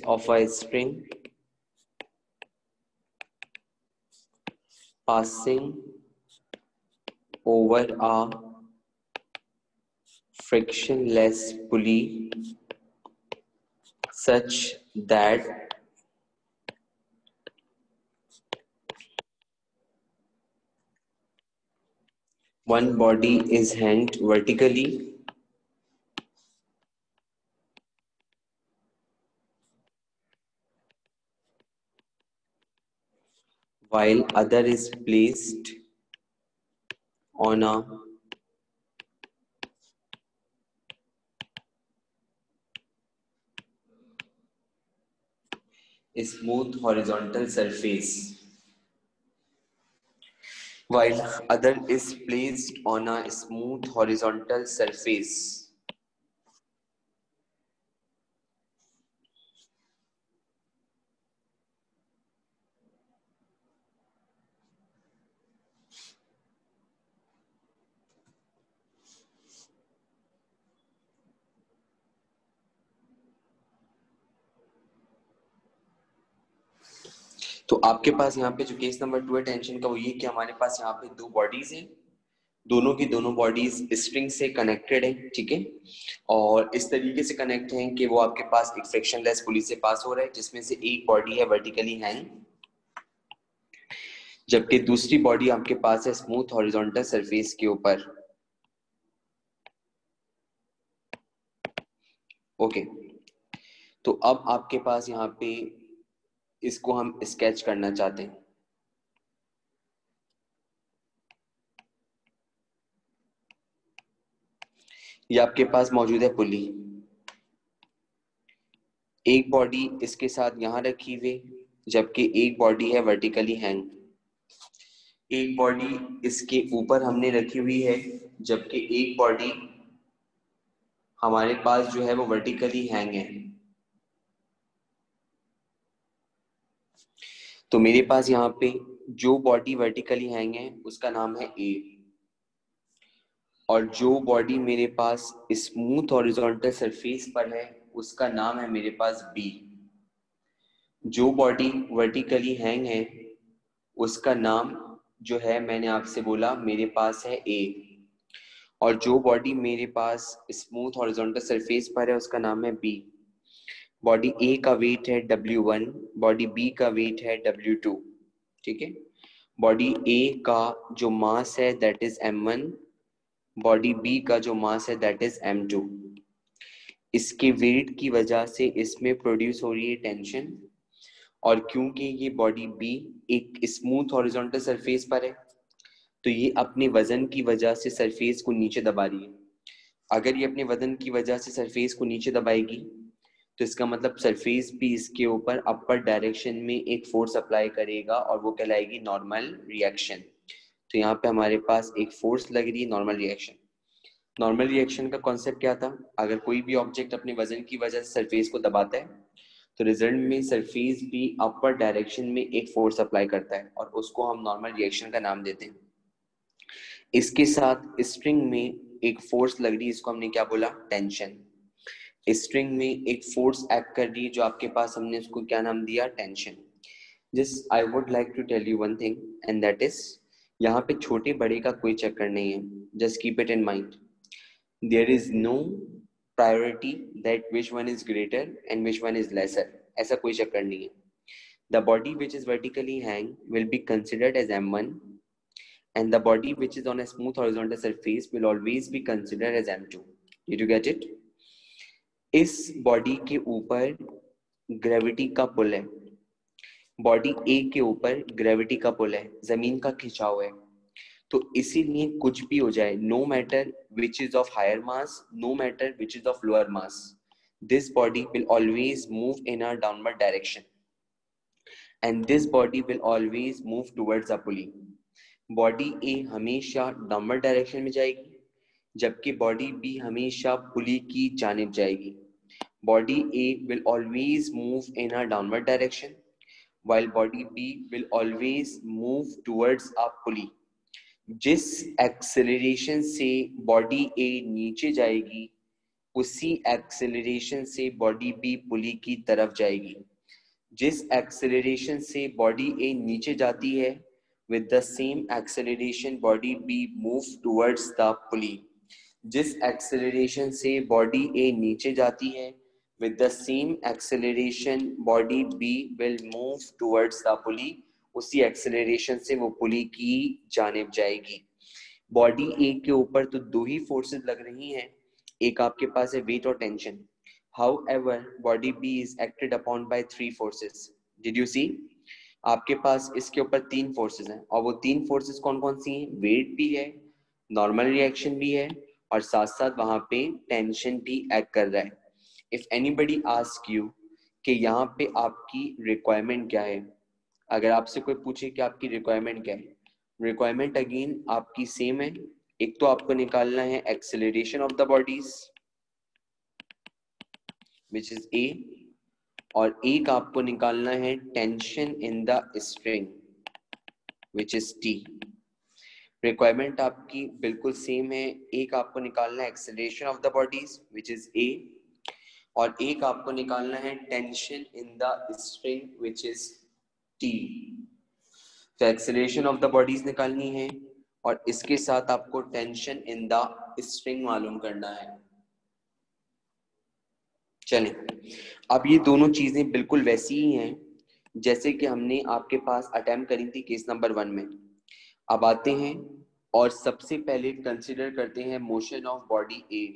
of a string passing over a frictionless pulley such that one body is hanged vertically while other is placed on a smooth horizontal surface. While other is placed on a smooth horizontal surface. तो आपके पास यहाँ पे जो case number 2 है tension का, वो ये कि हमारे पास यहाँ पे दो बॉडीज हैं, दोनों की दोनों बॉडीज स्ट्रिंग से कनेक्टेड है, ठीक है, और इस तरीके से कनेक्ट हैं कि वो आपके पास एक फ्रिक्शनलेस पुली से पास हो रहा है, जिसमें से एक बॉडी है वर्टिकली हैंग, जबकि दूसरी बॉडी आपके पास है स्मूथ हॉरिजॉन्टल सरफेस के ऊपर। ओके, तो अब आपके पास यहाँ पे इसको हम स्केच करना चाहते हैं। ये आपके पास मौजूद है पुली, एक बॉडी इसके साथ यहाँ रखी हुई, जबकि एक बॉडी है वर्टिकली हैंग। एक बॉडी इसके ऊपर हमने रखी हुई है, जबकि एक बॉडी हमारे पास जो है वो वर्टिकली हैंग है। तो मेरे पास यहाँ पे जो बॉडी वर्टिकली हैंग है उसका नाम है ए, और जो बॉडी मेरे पास स्मूथ हॉरिजॉन्टल सरफेस पर है उसका नाम है मेरे पास बी। जो बॉडी वर्टिकली हैंग है उसका नाम जो है मैंने आपसे बोला मेरे पास है ए, और जो बॉडी मेरे पास स्मूथ हॉरिजॉन्टल सरफेस पर है उसका नाम है बी। बॉडी ए का वेट है W1, बॉडी बी का वेट है W2, ठीक है। बॉडी ए का जो मास है that is M1, body B का जो मास है दैट इज M2। इसके वेट की वजह से इसमें प्रोड्यूस हो रही है टेंशन, और क्योंकि ये बॉडी बी एक स्मूथ हॉरिजॉन्टल सरफेस पर है तो ये अपने वजन की वजह से सरफेस को नीचे दबा रही है। अगर ये अपने वजन की वजह से सरफेस को नीचे दबाएगी तो इसका मतलब सरफेस भी इसके ऊपर अपर डायरेक्शन में एक फोर्स अप्लाई करेगा और वो कहलाएगी नॉर्मल रिएक्शन। तो यहाँ पे हमारे पास एक फोर्स लग रही है, नॉर्मल रिएक्शन। नॉर्मल रिएक्शन का कॉन्सेप्ट क्या था? अगर कोई भी ऑब्जेक्ट अपने वजन की वजह से सरफेस को दबाता है तो रिजल्ट में सरफेस भी अपर डायरेक्शन में एक फोर्स अप्लाई करता है और उसको हम नॉर्मल रिएक्शन का नाम देते हैं। इसके साथ स्ट्रिंग में एक फोर्स लग रही है, इसको हमने क्या बोला? टेंशन। स्ट्रिंग में एक फोर्स एक्ट कर रही है जो आपके पास, हमने उसको क्या नाम दिया? Tension. Just I would like to tell you one thing and that is, यहाँ पे छोटे बड़े का कोई चक्कर नहीं है, just keep it in mind. There is no priority that which one is greater and which one is lesser, ऐसा कोई चक्कर नहीं है। The body which is vertically hang will be considered as M1 and the body which is on a smooth horizontal surface will always be considered as M2. Did you get it? इस body के ऊपर gravity का पुल है, body A के ऊपर gravity का पुल है, जमीन का खिंचाव है, तो इसीलिए कुछ भी हो जाए, no matter which is of higher mass, no matter which is of lower mass, this body will always move in a downward direction and this body will always move towards a pulley. Body A हमेशा downward direction में जाएगी, जबकि body B हमेशा पुली की जानिब जाएगी। Body A will always move in a downward direction while body B will always move towards a pulley. जिस acceleration से बॉडी ए नीचे जाएगी उसी एक्सेलरेशन से बॉडी बी पुली की तरफ जाएगी। जिस एक्सेलरेशन से बॉडी ए नीचे जाती है, with the same acceleration body B move towards the pulley। जिस एक्सेलरेशन से बॉडी ए नीचे जाती है, with the same acceleration body B will move towards the pulley। उसी एक्सेलरेशन से वो पुली की जानिब जाएगी। बॉडी ए के ऊपर तो दो ही फोर्सेस लग रही हैं, एक आपके पास है वेट और tension. However, body B is acted upon by three forces। Did you see? आपके पास इसके ऊपर तीन फोर्सेस हैं, और वो तीन फोर्सेस कौन कौन सी हैं? वेट भी है, नॉर्मल रिएक्शन भी है, और साथ साथ वहां पे टेंशन भी एक्ट कर रहा है। इफ एनीबडी आस्क यू कि यहाँ पे आपकी रिक्वायरमेंट क्या है, अगर आपसे कोई पूछे कि आपकी रिक्वायरमेंट क्या है, रिक्वायरमेंट अगेन आपकी सेम है। एक तो आपको निकालना है acceleration of the bodies which is a, और एक आपको निकालना है tension in the string which is T. Requirement आपकी बिल्कुल सेम है। एक आपको निकालना है acceleration of the bodies which is a, और एक आपको निकालना है tension in the string which is T. तो एक्सेलरेशन ऑफ द बॉडीज निकालनी है, और इसके साथ आपको टेंशन इन द स्ट्रिंग मालूम करना है। चलें, अब ये दोनों चीजें बिल्कुल वैसी ही हैं जैसे कि हमने आपके पास अटेम्प्ट करी थी केस नंबर 1 में। अब आते हैं और सबसे पहले कंसीडर करते हैं मोशन ऑफ बॉडी ए।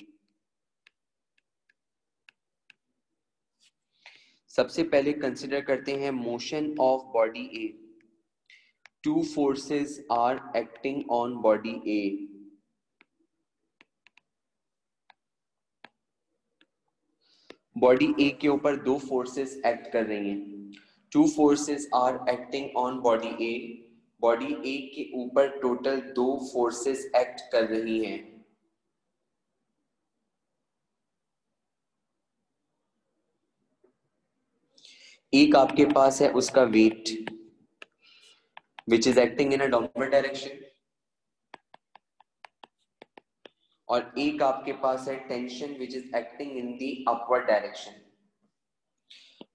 सबसे पहले कंसीडर करते हैं motion of body A. Two forces are acting on body A. Body A के ऊपर दो फोर्सेस एक्ट कर रही हैं। Two forces are acting on body A. Body A के ऊपर टोटल दो फोर्सेस एक्ट कर रही हैं। एक आपके पास है उसका weight which is acting in a downward direction, और एक आपके पास है tension which is acting in the upward direction.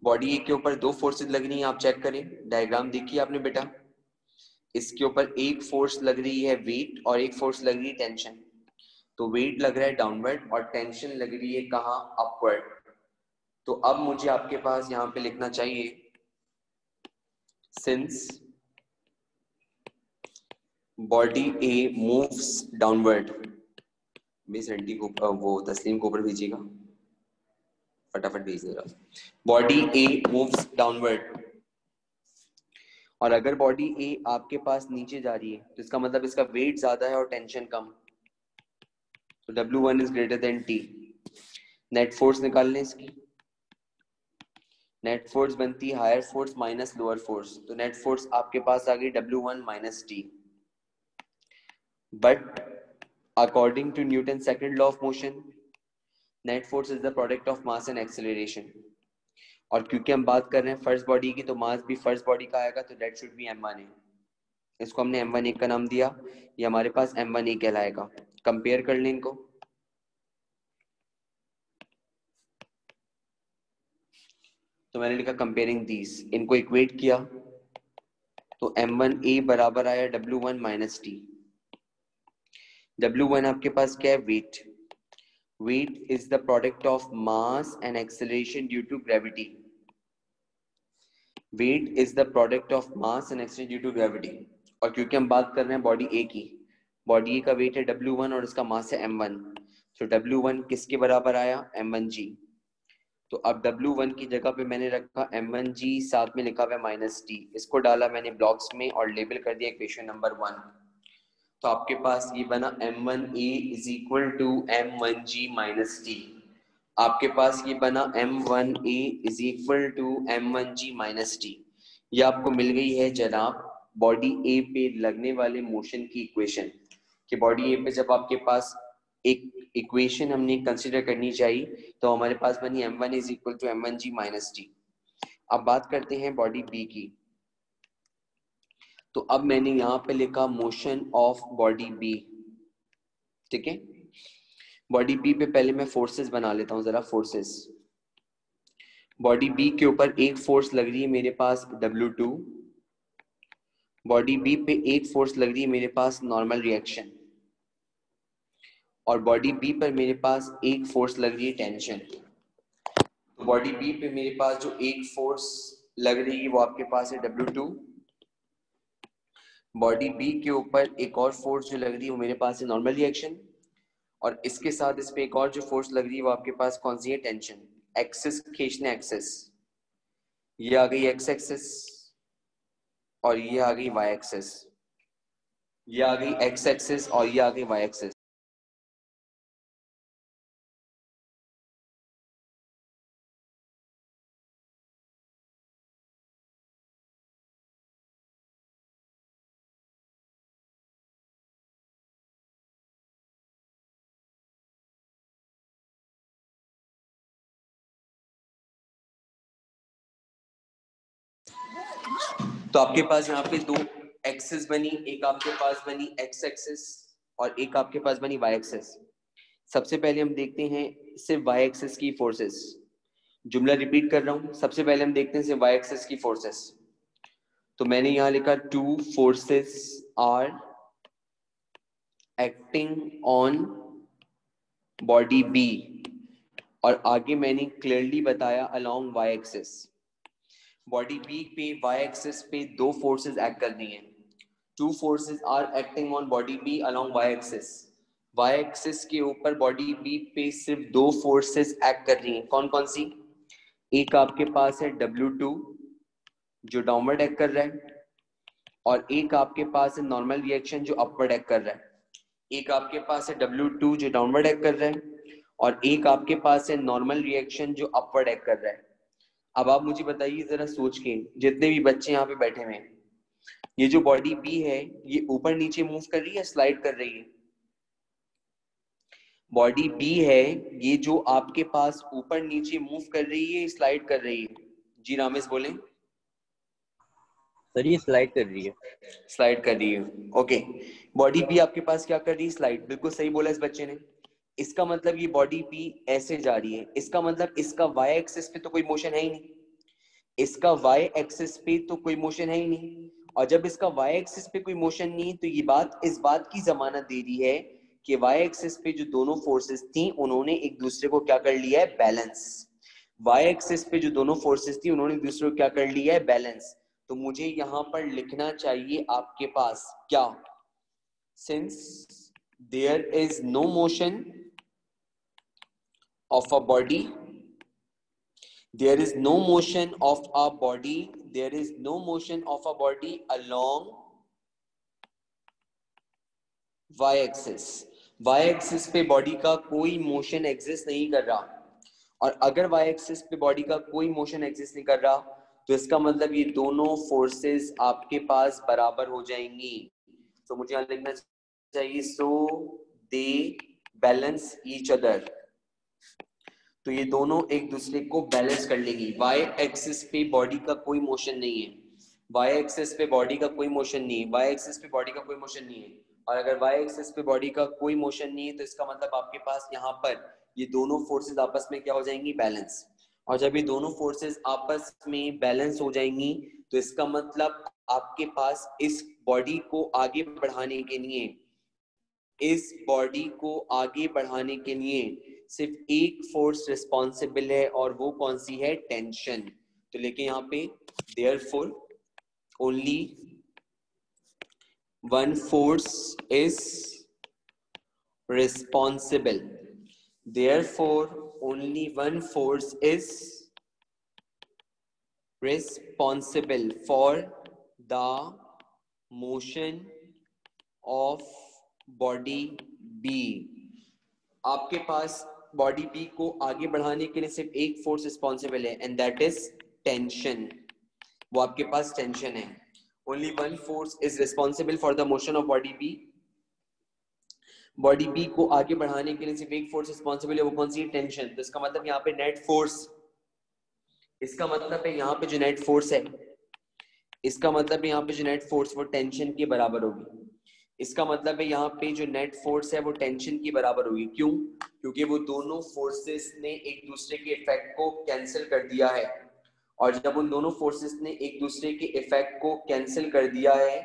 Body A के ऊपर दो फोर्सेस लग रही हैं, आप चेक करें, डायग्राम देखिए आपने बेटा। इसके ऊपर एक फोर्स लग रही है वेट, और एक फोर्स लग रही है टेंशन। तो वेट लग रहा है डाउनवर्ड और टेंशन लग रही है कहाँ? अपवर्ड। तो अब मुझे आपके पास यहाँ पे लिखना चाहिए, सिंस बॉडी ए मूव्स डाउनवर्ड। मिस आंटी को वो तस्लीम को ऊपर भेजिएगा, फटाफट भेज देगा। बॉडी ए मूव्स डाउनवर्ड, और अगर बॉडी ए आपके पास नीचे जा रही है तो इसका मतलब इसका वेट ज्यादा है और टेंशन कम। तो W1 is greater than T। Net force निकाल लें इसकी। नेट फोर्स बनती है higher force minus lower force. तो नेट फोर्स आपके पास आ गई W1 minus T। But according to Newton second law of motion, net force is the product of mass and acceleration. और क्योंकि हम बात कर रहे हैं फर्स्ट बॉडी की, तो मास भी फर्स्ट बॉडी का आएगा, तो दैट शुड बी m1a। इसको हमने m1a का नाम दिया, ये हमारे पास m1a कहलाएगा। कंपेयर कर लें इनको। तो मैंने लिखा कंपेयरिंग दीज, इनको इक्वेट किया तो m1a बराबर आया W1 माइनस टी। W1 आपके पास क्या है? Weight. Weight is the product of mass and acceleration due to gravity. Weight is the product of mass and acceleration due to gravity. और क्योंकि हम बात कर रहे हैं बॉडी ए की, बॉडी ए का वेट है W1 और इसका मास है m1, तो W1 किसके बराबर आया? m1g। तो अब W1 की जगह पे मैंने रखा m1g, साथ में लिखा हुआ है माइनस टी। इसको डाला मैंने ब्लॉक्स में और लेबल कर दिया इक्वेशन नंबर 1। तो आपके पास ये बना m1a is equal to m1g minus T. आपके पास ये बना m1a is equal to m1g minus T. ये आपको मिल गई है जनाब बॉडी ए पे लगने वाले मोशन की इक्वेशन। कि बॉडी ए पे जब आपके पास एक इक्वेशन हमने कंसीडर करनी चाहिए, तो हमारे पास बनी m1 is equal to m1g minus T. अब बात करते हैं बॉडी बी की। तो अब मैंने यहाँ पे लिखा मोशन ऑफ बॉडी बी। ठीक है, बॉडी बी पे पहले मैं फोर्सेस बना लेता हूँ जरा। फोर्सेस, बॉडी बी के ऊपर एक फोर्स लग रही है मेरे पास W2, बॉडी बी पे एक फोर्स लग रही है मेरे पास नॉर्मल रिएक्शन, और बॉडी बी पर मेरे पास एक फोर्स लग रही है टेंशन। तो बॉडी बी पे मेरे पास जो एक फोर्स लग रही है वो आपके पास है W2, बॉडी बी के ऊपर एक और फोर्स जो लग रही है वो मेरे पास है नॉर्मल रिएक्शन, और इसके साथ इस पे एक और जो फोर्स लग रही है वो आपके पास कौन सी है? टेंशन। एक्सिस खींचने, एक्सिस, ये आ गई एक्स एक्सिस और ये आ गई वाई एक्सिस, ये आ गई एक्स एक्सिस और ये आ गई वाई एक्सिस। तो आपके पास यहाँ पे दो एक्सिस बनी, एक आपके पास बनी एक्स एक्सिस और एक आपके पास बनी वाई एक्सिस। सबसे पहले हम देखते हैं सिर्फ वाई एक्सिस की फोर्सेस। जुमला रिपीट कर रहा हूं, सबसे पहले हम देखते हैं सिर्फ वाई एक्सिस की फोर्सेस। तो मैंने यहां लिखा two forces are acting on body B, और आगे मैंने क्लियरली बताया along Y axis. Body B पे वाई एक्सिस पे दो फोर्सेस एक्ट कर रही हैं। Two forces are acting on body B along Y axis. Y axis के ऊपर बॉडी बी पे सिर्फ दो फोर्सेस एक्ट कर रही हैं। कौन कौन सी? एक आपके पास है W2 जो डाउनवर्ड एक्ट कर रहा है, और एक आपके पास है नॉर्मल रिएक्शन जो अपवर्ड एक्ट कर रहा है। एक आपके पास है W2 जो डाउनवर्ड एक्ट कर रहा है, और एक आपके पास है नॉर्मल रिएक्शन जो अपवर्ड एक्ट कर रहा है। अब आप मुझे बताइए जरा सोच के, जितने भी बच्चे यहाँ पे बैठे हुए हैं, ये जो बॉडी बी है ये ऊपर नीचे मूव कर रही है, स्लाइड कर रही है? बॉडी बी है ये जो आपके पास ऊपर नीचे मूव कर रही है, स्लाइड कर रही है? जी रामेश बोले। सर ये स्लाइड कर रही है। स्लाइड कर रही है, ओके। बॉडी बी आपके पास क्या कर रही है? स्लाइड। बिल्कुल सही बोला इस बच्चे ने। इसका मतलब ये बॉडी बी ऐसे जा रही है, इसका मतलब इसका वाई एक्सिस पे तो कोई मोशन है ही नहीं, इसका वाई एक्सिस पे तो कोई मोशन है ही नहीं। और जब इसका वाई एक्सिस पे कोई मोशन नहीं तो ये बात इस बात की जमानत दे रही है कि वाई एक्सिस पे जो दोनों फोर्सेस थी उन्होंने एक दूसरे को क्या कर लिया है? बैलेंस। वाई एक्सिस पे जो दोनों फोर्सेस थी उन्होंने एक दूसरे को क्या कर लिया है? बैलेंस। तो मुझे यहां पर लिखना चाहिए आपके पास क्या? Since there is no motion of a body, there is no motion of a body, there is no motion of a body along y axis। y axis पे बॉडी का कोई मोशन एग्जिस्ट नहीं कर रहा, और अगर y axis पे body का कोई मोशन एग्जिस्ट नहीं कर रहा तो इसका मतलब ये दोनों फोर्सेस आपके पास बराबर हो जाएंगी। तो मुझे यहां लिखना चाहिए सो दे बैलेंस ईच अदर। तो ये दोनों एक दूसरे को बैलेंस कर लेंगी। वाई एक्सिस पे बॉडी का कोई मोशन नहीं है, वाई एक्सिस पे बॉडी का कोई मोशन नहीं है, वाई एक्सिस पे बॉडी का कोई मोशन नहीं है। और अगर वाई एक्सिस पे बॉडी का कोई मोशन नहीं है तो इसका मतलब आपके पास यहाँ पर ये दोनों फोर्सेस आपस में क्या हो जाएंगी? बैलेंस। और जब ये दोनों फोर्सेस आपस में बैलेंस हो जाएंगी तो इसका मतलब आपके पास इस बॉडी को आगे बढ़ाने के लिए, इस बॉडी को आगे बढ़ाने के लिए सिर्फ एक फोर्स रिस्पॉन्सिबल है, और वो कौन सी है? टेंशन। तो लेके यहाँ पे therefore only one force is responsible, therefore only one force is responsible for the motion of body B। आपके पास बॉडी बी को आगे बढ़ाने के लिए सिर्फ एक फोर्स रिस्पॉन्सिबल है, एंड दैट इज टेंशन। वो आपके पास टेंशन है। Only one force is responsible for the motion of body B. Body B को आगे बढ़ाने के लिए सिर्फ एक फोर्स रिस्पॉन्सिबल है, वो कौन सी है? टेंशन। तो इसका मतलब यहाँ पे नेट फोर्स, इसका मतलब है यहाँ पे जो नेट फोर्स है, इसका मतलब यहाँ पे जो नेट फोर्स वो टेंशन के बराबर होगी। इसका मतलब है यहाँ पे जो नेट फोर्स है वो टेंशन की बराबर होगी। क्यों? क्योंकि वो दोनों फोर्सेस ने एक दूसरे के इफेक्ट को कैंसिल कर दिया है, और जब उन दोनों फोर्सेस ने एक दूसरे के इफेक्ट को कैंसिल कर दिया है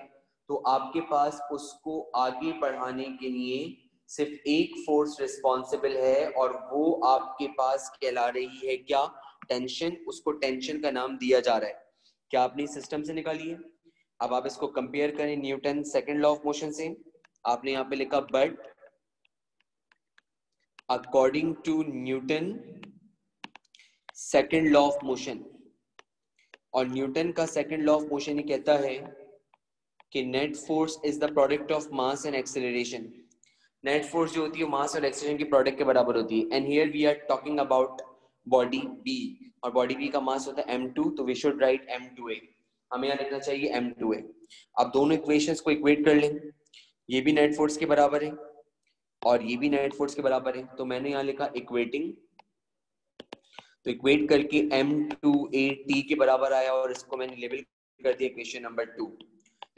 तो आपके पास उसको आगे बढ़ाने के लिए सिर्फ एक फोर्स रिस्पॉन्सिबल है, और वो आपके पास कहला रही है क्या? टेंशन। उसको टेंशन का नाम दिया जा रहा है। क्या आपने सिस्टम से निकाली है? अब आप इसको कंपेयर करें Newton second law of motion से। आपने यहाँ पे लिखा but according to Newton second law of motion, और न्यूटन का सेकंड लॉ ऑफ मोशन ये कहता है कि net force is the product of mass and acceleration. Net force जो होती है मास और एक्सेलरेशन के प्रोडक्ट के बराबर होती है। And here we are talking about body B, और बॉडी बी का मास होता है m2, तो वी शुड राइट m2a। हमें यहाँ लिखना चाहिए m2a। अब दोनों इक्वेशंस को इक्वेट कर लें। ये भी नेट फोर्स के बराबर है और ये भी नेट फोर्स के बराबर है, तो मैंने यहाँ लिखा इक्वेटिंग। तो इक्वेट करके m2a के बराबर आया, और इसको मैंने लेबल कर दिया इक्वेशन नंबर 2।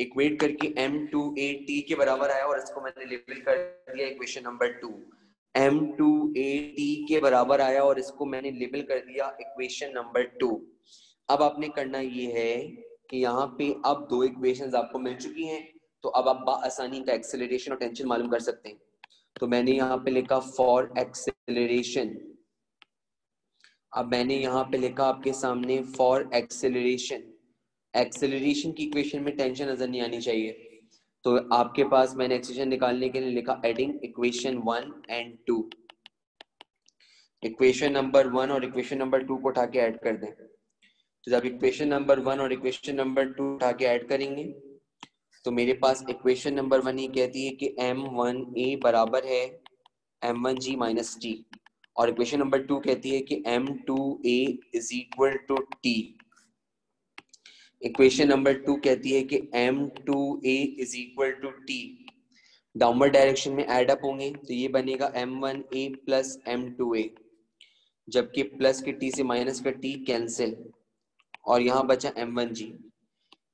इक्वेट करके m2a के बराबर आया, और इसको मैंने लेबल कर दिया इक्वेशन नंबर 2। m2a के बराबर आया, और इसको मैंने लेबल कर दिया इक्वेशन नंबर 2। अब आपने करना ये है कि यहाँ पे अब दो इक्वेशंस आपको मिल चुकी हैं, तो अब आप आसानी का एक्सेलरेशन और टेंशन मालूम कर सकते हैं। तो मैंने यहाँ पे लिखा फॉर एक्सेलरेशन। अब मैंने यहाँ पे लिखा आपके सामने फॉर एक्सेलरेशन। एक्सेलरेशन की इक्वेशन में टेंशन नजर नहीं आनी चाहिए, तो आपके पास मैंने एक्सेलरेशन निकालने के लिए लिखा adding equation 1 and 2। Equation number 1 और इक्वेशन नंबर 2 को उठा के ऐड कर दें। तो जब इक्वेशन नंबर 1 और इक्वेशन नंबर 2 उठा के ऐड करेंगे तो मेरे पास इक्वेशन नंबर 1 ये कहती है कि m1a बराबर है m1g माइनस टी, और इक्वेशन नंबर 2 कहती है कि m2a is equal to T. Equation number 2 कहती है कि m2a is equal to T. Downward direction में एड अप होंगे तो ये बनेगा m1a प्लस m2a, जबकि प्लस के t से माइनस का t कैंसिल, और यहाँ बचा m1g।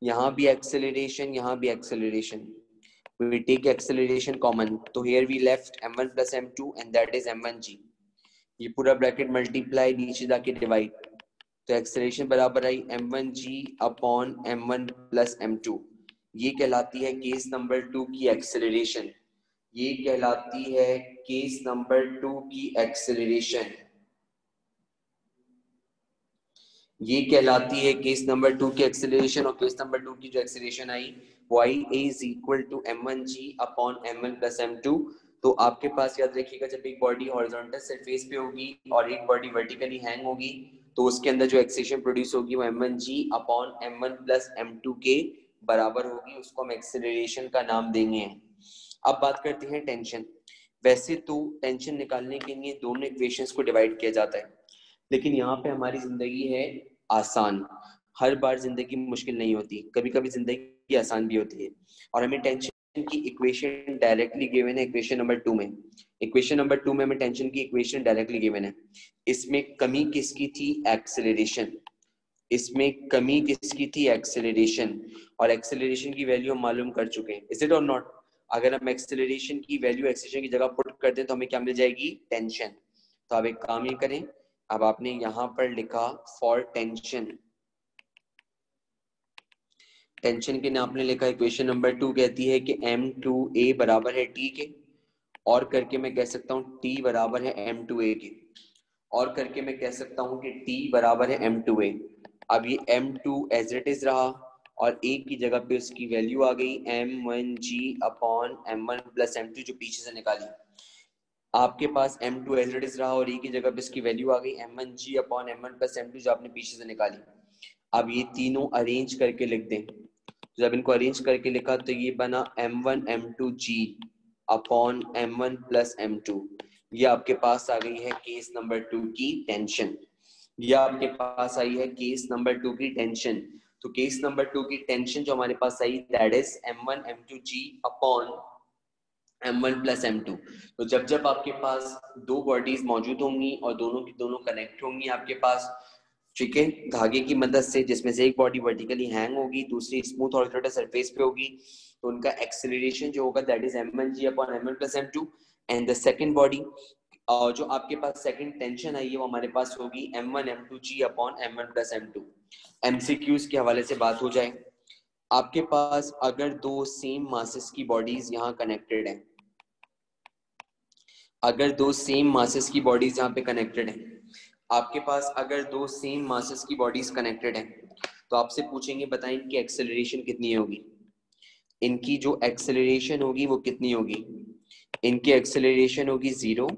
यहाँ भी एक्सेलरेशन, यहाँ भी acceleration, we take acceleration common, तो here we left m1 plus m2 and that is m1g। ये पूरा ब्रैकेट मल्टीप्लाई, नीचे जाके डिवाइड, तो एक्सेलरेशन बराबर आई m1g upon m1 plus m2। ये कहलाती है केस नंबर 2 की एक्सेलरेशन। ये कहलाती है केस नंबर 2 की एक्सेलरेशन। ये कहलाती है केस नंबर 2 की एक्सेलरेशन, और केस नंबर 2 की जो एक्सेलरेशन आई वो आई a is equal to m1g upon m1 plus m2। तो आपके पास याद रखिएगा, जब एक बॉडी हॉरिजॉन्टल सरफेस पे होगी और एक बॉडी वर्टिकली हैंग होगी तो उसके अंदर जो एक्सेलरेशन प्रोड्यूस होगी वो m1g upon m1 plus m2 के बराबर होगी। उसको हम एक्सेलरेशन का नाम देंगे। अब बात करते हैं टेंशन। वैसे तो टेंशन निकालने के लिए दोनों इक्वेशंस को डिवाइड किया जाता है, लेकिन यहाँ पे हमारी जिंदगी है आसान। हर बार जिंदगी मुश्किल नहीं होती, कभी कभी जिंदगी आसान भी होती है, और हमें टेंशन की इक्वेशन डायरेक्टली गिवन है इक्वेशन नंबर 2 में। इक्वेशन नंबर 2 में हमें टेंशन की इक्वेशन डायरेक्टली गिवन है। इसमें कमी किसकी थी? एक्सेलरेशन। इसमें कमी किसकी थी? एक्सेलरेशन। और एक्सेलरेशन की वैल्यू हम मालूम कर चुके हैं, इज इट और नॉट? अगर हम एक्सेलरेशन की वैल्यू एक्सेलरेशन की जगह पुट कर दें तो हमें क्या मिल जाएगी? टेंशन। तो आप एक काम ये करें, अब आपने यहां पर लिखा फॉर टेंशन। टेंशन के नाम आपने लिखा इक्वेशन नंबर 2 कहती है कि m2a बराबर है t के, और करके मैं कह सकता हूँ t बराबर है m2a के, और करके मैं कह सकता हूँ कि t बराबर है m2a। अब ये m2 एज इट इज रहा, और a की जगह पे उसकी वैल्यू आ गई m1g upon m1 plus m2 जो पीछे से निकाली। आपके पास m2 एज इट इज रहा, और e की जगह पे इसकी वैल्यू आ गई m1g upon m1 plus m2 जो आपने पीछे से निकाली। अब ये तीनों अरेंज करके लिख दें। जब इनको अरेंज करके लिखा तो ये बना m1 m2g upon m1 plus m2। ये आपके पास आ गई है केस नंबर 2 की टेंशन। ये आपके पास आई है केस नंबर 2 की टेंशन। तो केस नंबर 2 की टेंशन जो हमारे पास आई that is m1 m2g upon m1 plus m2। तो जब जब आपके पास दो बॉडीज मौजूद होंगी और दोनों की दोनों कनेक्ट होंगी आपके पास, ठीक है, धागे की मदद से, जिसमें से एक बॉडी वर्टिकली हैंग होगी, दूसरी स्मूथ हॉरिजॉन्टल सरफेस पे होगी, तो उनका एक्सेलरेशन जो होगा that is m1g upon m1 plus m2। And the second body, और जो आपके पास सेकंड टेंशन आई है वो हमारे पास होगी m1 m2g upon m1 plus m2। MCQs के हवाले से बात हो जाए, आपके पास अगर दो सेम मासेस की बॉडीज यहाँ कनेक्टेड हैं, अगर दो सेम मासेस की बॉडीज यहाँ पे कनेक्टेड हैं, आपके पास अगर दो सेम मासेस की बॉडीज कनेक्टेड हैं, तो आपसे पूछेंगे बताएं इनकी एक्सेलरेशन कितनी होगी। इनकी जो एक्सेलरेशन होगी वो कितनी होगी, इनकी एक्सेलरेशन होगी 0,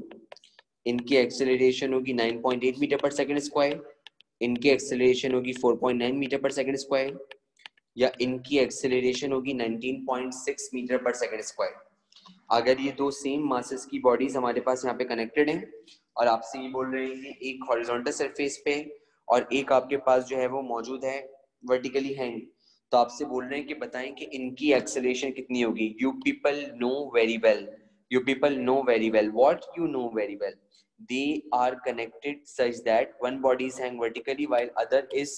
इनकी एक्सेलरेशन होगी 9.8 मीटर पर सेकंड स्क्वायर, इनकी एक्सेलरेशन होगी 4.9 मीटर पर सेकंड स्क्वायर, या इनकी एक्सेलरेशन होगी 19.6 मीटर पर सेकंड स्क्वायर। अगर ये दो सेम मासेस की बॉडीज हमारे पास यहाँ पे कनेक्टेड हैं और आपसे ये बोल रहे हैं कि एक हॉरिजॉन्टल सरफेस पे और एक आपके पास जो है वो मौजूद है वर्टिकली हैंग, तो आपसे बोल रहे हैं कि बताएं कि इनकी एक्सेलरेशन कितनी होगी। You people know very well, you people know very well, what you know very well, they are connected such that one body is hang vertically while other is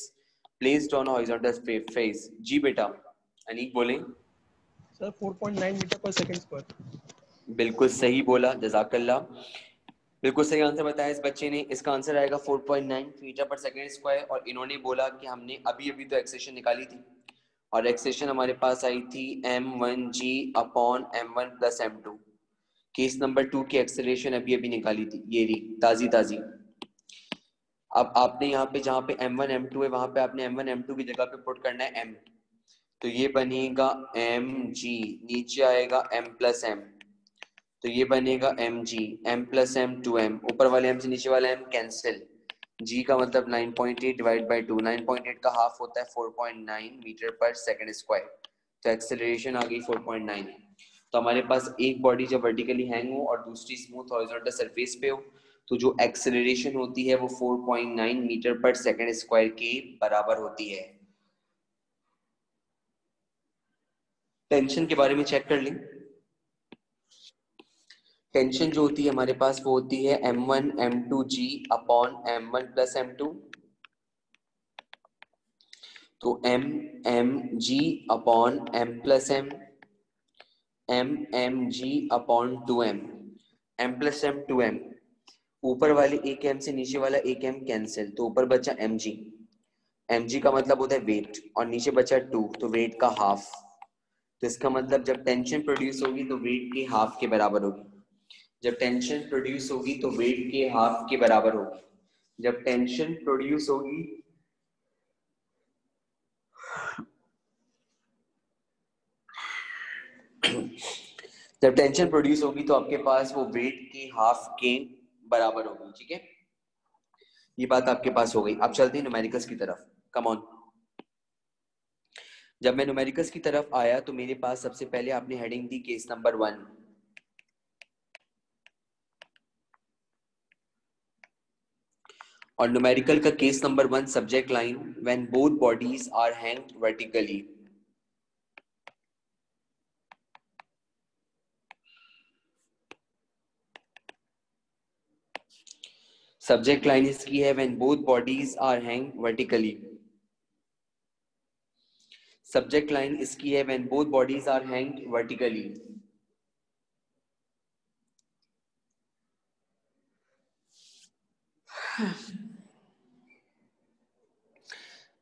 placed on horizontal phase। जी बेटा अनीक बोलें। Sir 4.9 metre पर second square. बिल्कुल सही बोला, जजाकल्ला, बिल्कुल सही answer बताया इस बच्चे ने। इसका आंसर आएगा 4.9 मीटर पर सेकंड स्क्वायर। और इन्होंने बोला कि हमने अभी अभी तो एक्सेशन निकाली थी और एक्सेशन हमारे पास आई थी m1g upon m1 plus m2। Case number 2 की एक्सेलरेशन अभी अभी निकाली थी, ये रही ताजी ताजी। अब आपने यहाँ पे जहाँ पे m1 m2 है वहां पे आपने m1 m2 की जगह पे पुट करना है m, तो ये बनेगा mg, नीचे आएगा m प्लस m, तो ये बनेगा mg, m plus m 2m, ऊपर वाले m से नीचे वाला m कैंसिल, g का मतलब 9.8 डिवाइड बाई 2, 9.8 का हाफ होता है 4.9 मीटर पर सेकंड स्क्वायर, तो एक्सेलरेशन आ गई 4.9। तो हमारे पास एक बॉडी जब वर्टिकली हैंग हो और दूसरी स्मूथ हॉरिजॉन्टल सरफेस पे हो, तो जो एक्सेलरेशन होती है वो 4.9 मीटर पर सेकंड स्क्वायर के बराबर होती है। टेंशन के बारे में चेक कर लें। टेंशन जो होती है हमारे पास वो होती है m1 m2g upon m1 plus m2, तो m upon m plus m upon 2m, m plus m 2m, ऊपर वाले एक m से नीचे वाला एक m कैंसिल, तो ऊपर बचा mg का मतलब होता है वेट, और नीचे बचा 2, तो वेट का हाफ, तो इसका मतलब जब टेंशन प्रोड्यूस होगी तो वेट के हाफ के बराबर होगी, जब टेंशन प्रोड्यूस होगी तो वेट के हाफ के बराबर होगी, जब टेंशन प्रोड्यूस होगी जब टेंशन प्रोड्यूस होगी तो आपके पास वो वेट के हाफ के बराबर होगी। ठीक है, ये बात आपके पास हो गई। अब चलते हैं न्यूमेरिकल्स की तरफ, कम ऑन। जब मैं न्यूमेरिकल्स की तरफ आया तो मेरे पास सबसे पहले आपने हेडिंग दी केस नंबर 1, और न्यूमेरिकल का case number 1 subject line when both bodies are hanged vertically. Subject line इसकी है when both bodies are hanged vertically. Subject line इसकी है when both bodies are hanged vertically.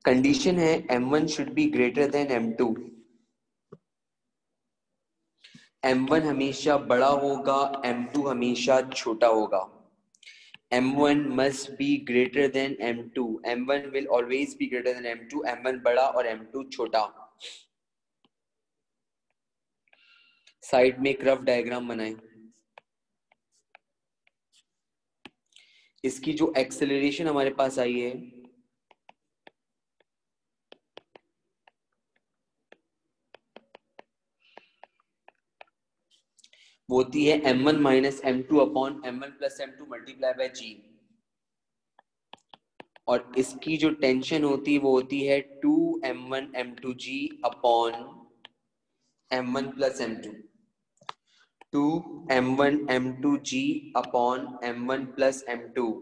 Condition है m1 should be greater than m2। m1 हमेशा बड़ा होगा, m2 हमेशा छोटा होगा। m1 must be greater than m2, m1 will always be greater than m2, m1 बड़ा और m2 छोटा। साइड में एक रफ डायग्राम बनाएं। इसकी जो एक्सेलरेशन हमारे पास आई है वो होती है m1 minus m2 upon m1 plus m2 multiply by g, और इसकी जो टेंशन होती है वो होती है 2m1 m2g upon m1 plus m2, 2m1 m2g upon m1 plus m2।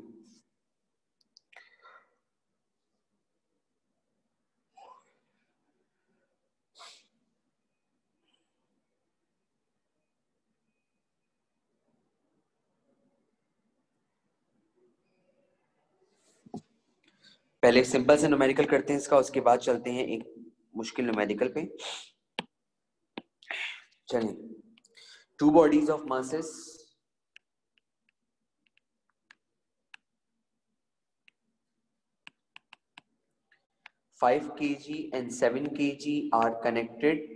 पहले एक सिंपल से न्यूमेरिकल करते हैं इसका, उसके बाद चलते हैं एक मुश्किल न्यूमेरिकल पे। चलिए, two bodies of masses 5 kg and 7 kg are connected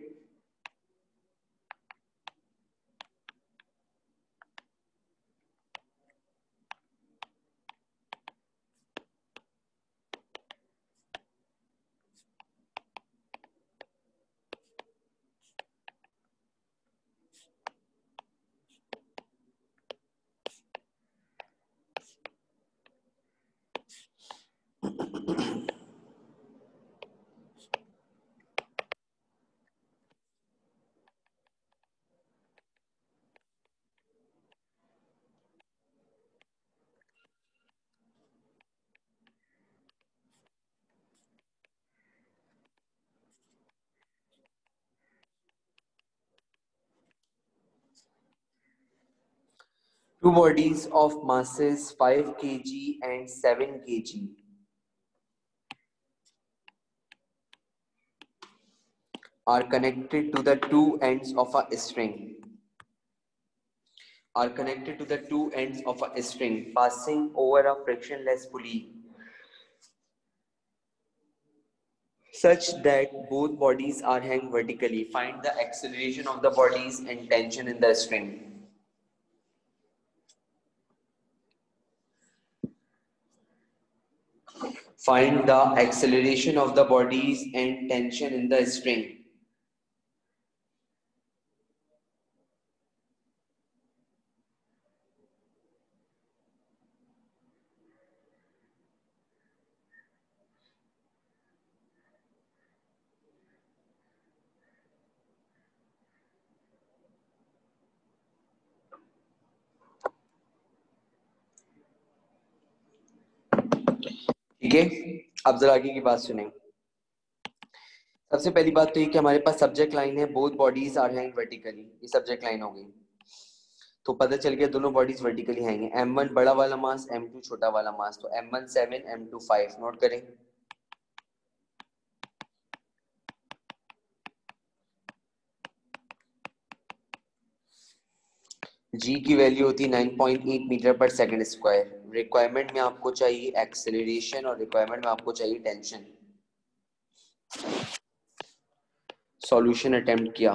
two bodies of masses 5 kg and 7 kg are connected to the two ends of a string passing over a frictionless pulley such that both bodies are hung vertically. Find the acceleration of the bodies and tension in the string. Find the acceleration of the bodies and tension in the string. ठीक है, अब जरा आगे की बात सुनें। सबसे पहली बात तो ये कि हमारे पास सब्जेक्ट लाइन है, both bodies are hang vertically, ये सब्जेक्ट लाइन हो गई। तो पता चल गया दोनों बॉडीज वर्टिकली हैंग है। m1 बड़ा वाला मास, m2 छोटा वाला मास, तो m1 7 m2 5 नोट करें। g की वैल्यू होती है 9.8 मीटर पर सेकंड स्क्वायर। रिक्वायरमेंट में आपको चाहिए एक्सेलरेशन और रिक्वायरमेंट में आपको चाहिए टेंशन। सॉल्यूशन अटेम्प्ट किया।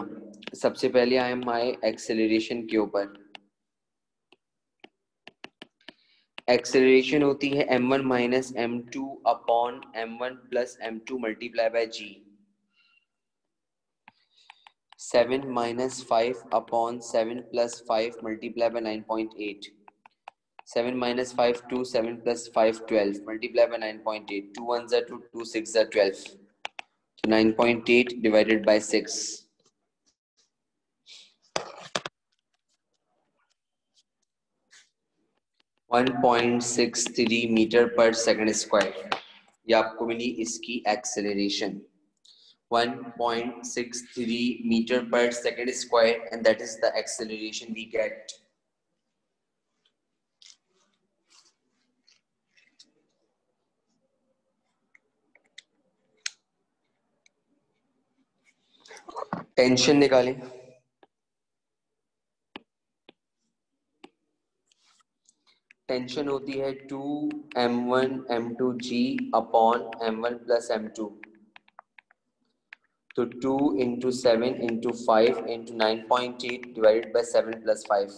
सबसे पहले आई एम आए एक्सेलरेशन के ऊपर। एक्सेलरेशन होती है m1 minus m2 upon m1 plus m2 multiply by g। 7 minus 5 upon 7 plus 5 multiply by 9.8. 7 minus 5 2, 7 plus 5 12 multiply by 9.8. 2 ones are 2, 2 6 are 12. So 9.8 divided by 6. 1.63 metre पर second square, ये आपको मिली इसकी acceleration 1.63 meter per second square, and that is the acceleration we get. Tension निकालें। Tension होती है 2m1 m2g upon m1 plus m2। तो 2 into 7 into 5 into 9.8 divided by 7 plus 5.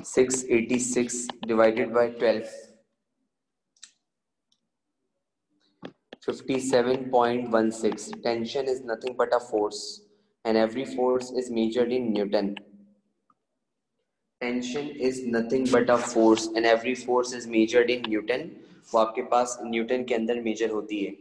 686 divided by 12. 57.16. Tension is nothing but a force, and every force is measured in Newton. Tension is nothing but a force, and every force is measured in Newton. वो आपके पास Newton के अंदर major होती है।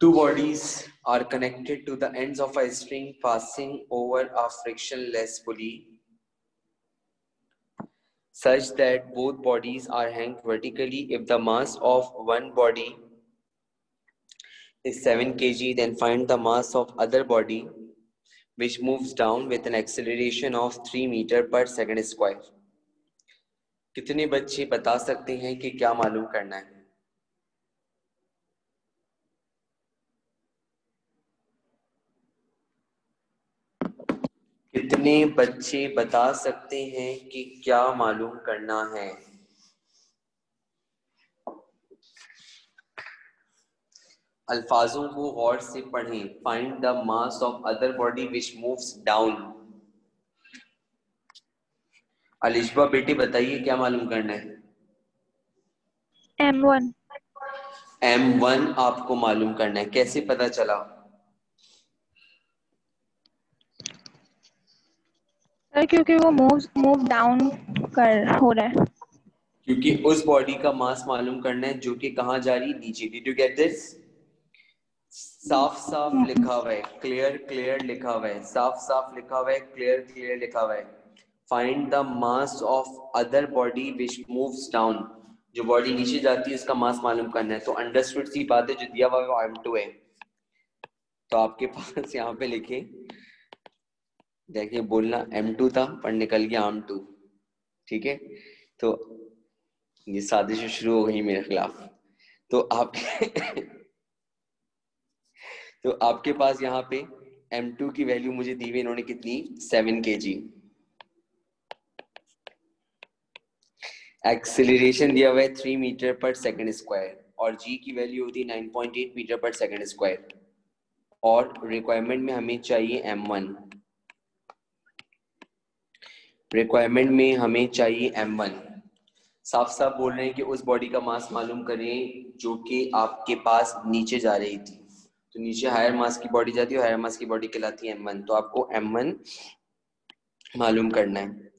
Two bodies are connected to the ends of a string passing over a frictionless pulley such that both bodies are hanged vertically. If the mass of one body is 7 kg, then find the mass of other body which moves down with an acceleration of 3 meter per second square. कितने बच्चे बता सकते हैं कि क्या मालूम करना है? कितने बच्चे बता सकते हैं कि क्या मालूम करना है? अल्फाजों को गौर से पढ़ें. Find the mass of other body which moves down. Alishba बेटी बताइए क्या मालूम करना है? M1. M1 आपको मालूम करना है. कैसे पता चला? सर क्योंकि वो मूव डाउन कर हो रहा है. क्योंकि उस बॉडी का मास मालूम करना है जो कि कहाँ जा रही है? नीचे. Did you get this? साफ साफ लिखा हुआ है, क्लियर क्लियर लिखा हुआ है, साफ साफ लिखा हुआ है, क्लियर क्लियर लिखा हुआ है. Find the mass of other body which moves down. जो बॉडी नीचे जाती है उसका मास मालूम करना है. तो अंडरस्टूड सी बात है, जो दिया हुआ M2 है. तो आपके पास यहाँ पे लिखे, देखिए बोलना M2 था पर निकल गया M2. ठीक है, तो ये साजिश शुरू हो गई मेरे खिलाफ. तो आपके पास यहाँ पे M2 की वैल्यू मुझे दी हुई इन्होंने कितनी? 7 kg. एक्सेलरेशन दिया हुआ है 3 मीटर पर सेकंड स्क्वायर और g की वैल्यू होती है 9.8 मीटर पर सेकंड स्क्वायर. और रिक्वायरमेंट में हमें चाहिए M1. रिक्वायरमेंट में हमें चाहिए M1. साफ साफ बोल रहे हैं कि उस बॉडी का मास मालूम करें जो कि आपके पास नीचे जा रही थी. तो नीचे हायर मास की बॉडी जाती है, हायर मास की बॉडी कहलाती है M1. तो आपको M1 मालूम करना है.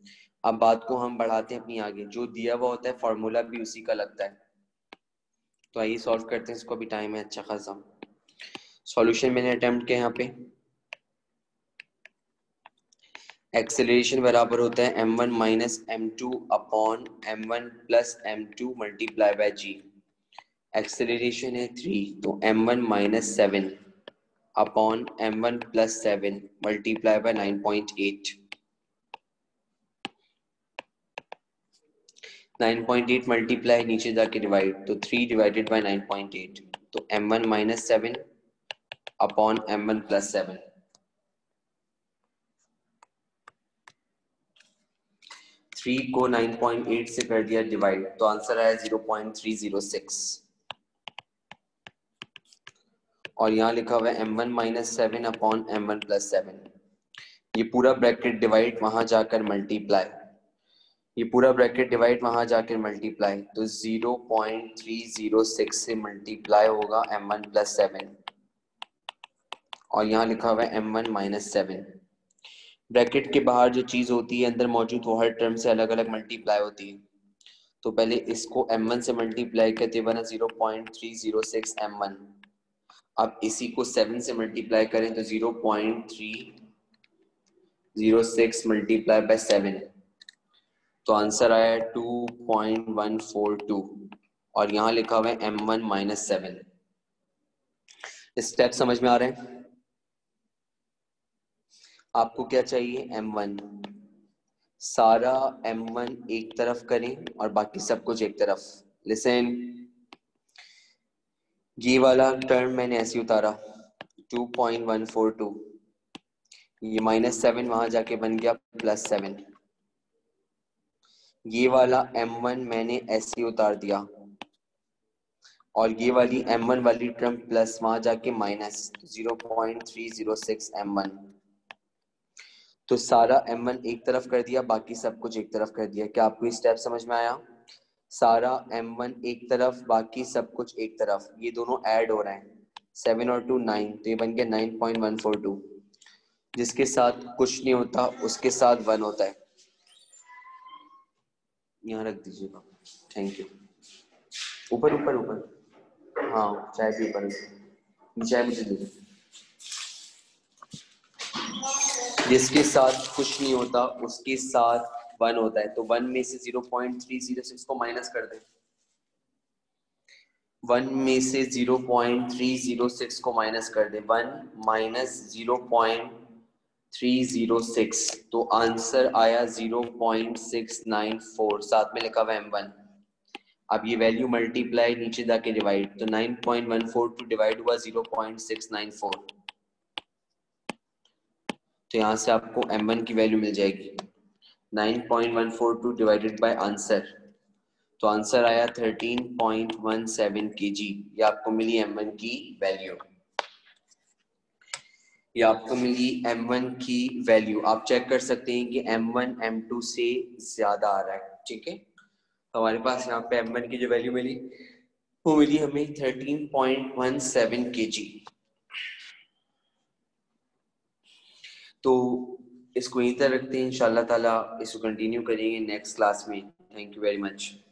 अब बात को हम बढ़ाते हैं अपनी आगे. जो दिया हुआ होता है फॉर्मूला भी उसी का लगता है. तो आइए सॉल्व करते हैं इसको. भी टाइम है अच्छा खासा. सॉल्यूशन मैंने अटेम्प्ट किया. यहाँ पे एक्सेलरेशन बराबर होता है M1 minus M2 upon M1 plus M2 multiply by G. Acceleration है 3, तो M1 minus 7 upon M1 plus 7 multiply by 9.8. 9.8 multiply नीचे जाके डिवाइड, तो 3 डिवाइडेड बाय 9.8. तो M1 minus 7 upon M1 plus 7. 3 को 9.8 से कर दिया डिवाइड, तो आंसर आया 0.306. और यहाँ लिखा हुआ है M1 minus 7 upon M1 plus 7. ये पूरा ब्रैकेट डिवाइड वहां जाकर मल्टीप्लाई, ये पूरा ब्रैकेट डिवाइड वहां जाकर मल्टीप्लाई. तो 0.306 से मल्टीप्लाई होगा M1 प्लस 7 और यहाँ लिखा हुआ है M1 माइनस 7. ब्रैकेट के बाहर जो चीज होती है अंदर मौजूद वो हर टर्म से अलग अलग मल्टीप्लाई होती है. तो पहले इसको M1 से मल्टीप्लाई करते बना 0.306 M1. अब इसी को 7 से मल्टीप्लाई करें तो 0.306 मल्टीप्लाई बाय 7. तो आंसर आया 2.142 और यहाँ लिखा हुआ है M1 माइनस 7. स्टेप समझ में आ रहे हैं? आपको क्या चाहिए? M1. सारा M1 एक तरफ करें और बाकी सब कुछ एक तरफ. लिसन, ये वाला टर्म मैंने ऐसे उतारा 2.142. ये माइनस 7 वहां जाके बन गया प्लस 7. ये वाला M1 मैंने ऐसे उतार दिया और ये वाली M1 वाली टर्म प्लस वहां जाके माइनस 0.306 M1. तो सारा M1 एक तरफ कर दिया, बाकी सब कुछ एक तरफ कर दिया. क्या आपको स्टेप समझ में आया? सारा M1 एक तरफ, बाकी सब कुछ एक तरफ. ये दोनों ऐड हो रहे हैं, 7 और 2 9, तो ये बन गया 9.142. जिसके साथ कुछ नहीं होता उसके साथ 1 होता है. यहाँ रख दीजिएगा. Thank you. ऊपर ऊपर ऊपर, हाँ चाय भी ऊपर. नीचे आए मुझे दे दो। जिसके साथ कुछ नहीं होता उसके साथ 1 होता है, तो 1 में से 0.306 को माइनस कर दें। 1 में से 0.306 को माइनस कर दे। 1 माइनस 0.306, तो आंसर आया 0.694, साथ में लिखा हुआ M1। अब ये वैल्यू मल्टीप्लाई नीचे जाके डिवाइड, तो 9.142 डिवाइड हुआ 0.694, तो यहाँ से आपको M1 की वैल्यू मिल जाएगी 9.142 डिवाइडेड बाय आंसर, तो आंसर आया 13.17 kg। ये आपको मिली M1 की वैल्यू। ये आपको मिली M1 की वैल्यू। आप चेक कर सकते हैं कि M1 M2 से ज्यादा आ रहा है, ठीक है। तो हमारे पास यहाँ पे M1 की जो वैल्यू मिली वो मिली हमें 13.17 kg। तो इसको यहीं तक रखते हैं, इंशाल्लाह ताला इसको कंटिन्यू करेंगे नेक्स्ट क्लास में। Thank you very much.